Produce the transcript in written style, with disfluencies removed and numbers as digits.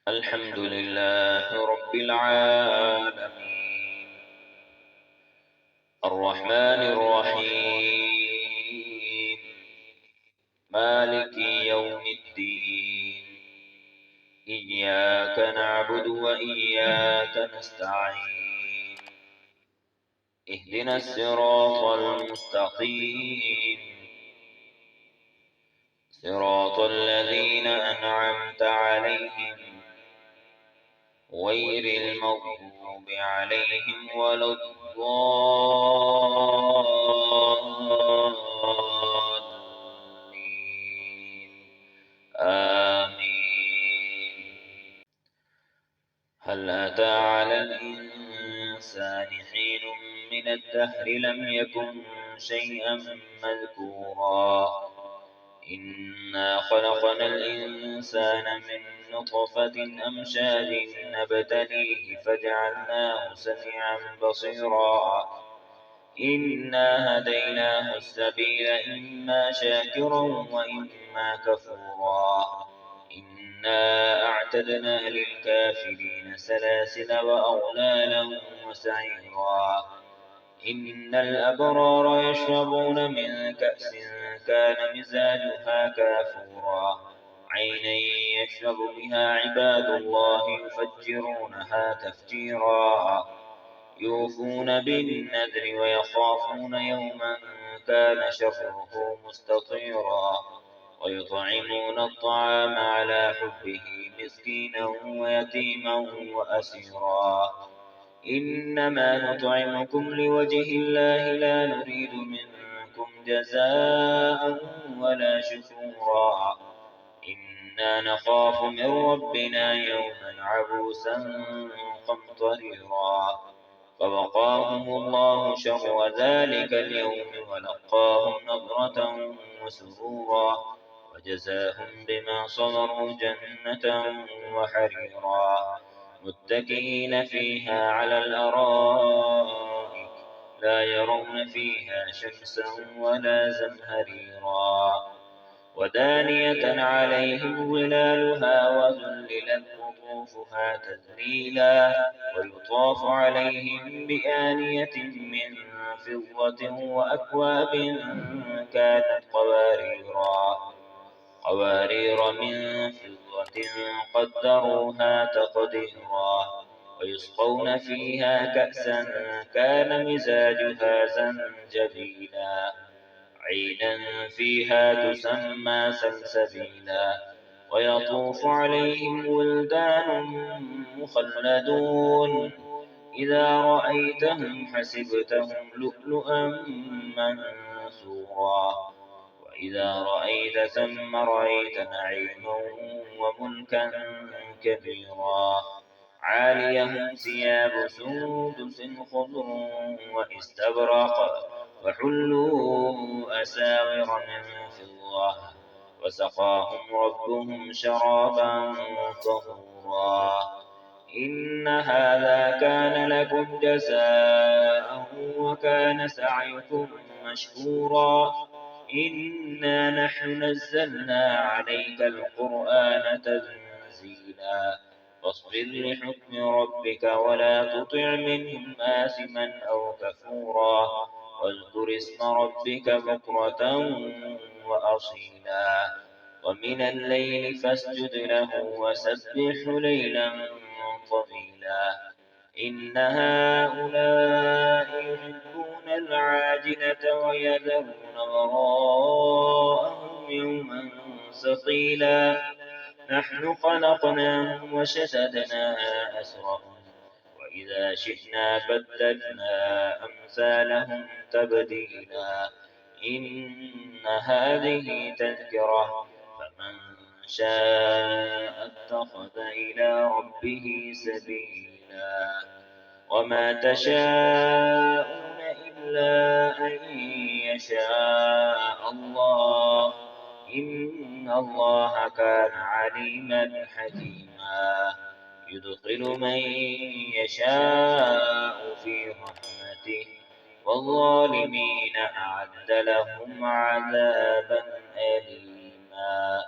الحمد لله رب العالمين، الرحمن الرحيم، مالك يوم الدين. إياك نعبد وإياك نستعين، اهدنا الصراط المستقيم، صراط الذين أنعمت عليهم غير المغضوب عليهم ولا الضالين. آمين. هل أتى على الإنسان حين من الدهر لم يكن شيئا مذكورا؟ إنا خلقنا الإنسان من نطفة أمشاج نبتليه فجعلناه سميعا بصيرا. إنا هديناه السبيل إما شاكرا وإما كفورا. إنا أعتدنا للكافرين سلاسل وأغلالا وسعيرا. إن الأبرار يشربون من كأس كان مزاجها كافورا، عينا يشرب بها عباد الله يفجرونها تفجيرا. يوفون بالنذر ويخافون يوما كان شره مستطيرا. ويطعمون الطعام على حبه مسكينا ويتيما وأسيرا. إنما نطعمكم لوجه الله لا نريد منكم جزاء ولا شكورا. إنا نخاف من ربنا يوما عبوسا قمطريرا. فوقاهم الله شر ذلك اليوم ولقاهم نضرة وسرورا. وجزاهم بما صبروا جنة وحريرا. متكئين فيها على الأرائك لا يرون فيها شمسا ولا زمهريرا. ودانية عليهم ظلالها وذللت قطوفها تذليلا. ويطاف عليهم بآنية من فضة وأكواب كانت قوارير من فضة قدروها تقديرا. ويسقون فيها كأسا كان مزاجها زنجبيلا. عينا فيها تسمى سلسبيلا. ويطوف عليهم ولدان مخلدون إذا رأيتهم حسبتهم لؤلؤا منثورا. وإذا رأيت ثم رأيت نعيما وملكا كبيرا. عاليهم ثياب سندس خضر واستبرق وحلوا أساور من فضة. وسقاهم ربهم شرابا طهورا. إن هذا كان لكم جزاء وكان سعيكم مشكورا. إنا نحن نزلنا عليك القرآن تنزيلا. فاصبر لحكم ربك ولا تطع منهم آثما أو كفورا. واذكر اسم ربك بكرة وأصيلا. ومن الليل فاسجد له وسبح ليلا طويلا. إن هؤلاء يحبون العاجلة ويذرون وراءهم يوما ثقيلا. نحن خلقناهم وشددنا أسرهم وإذا شئنا بدلنا أمثالهم تبديلا. إن هذه تذكرة فمن شاء اتخذ إلى ربه سبيلا. وما تشاءون إلا أن يشاء الله. إن الله كان عليما حكيما. يدخل من يشاء في رحمته والظالمين أعد لهم عذابا أليما.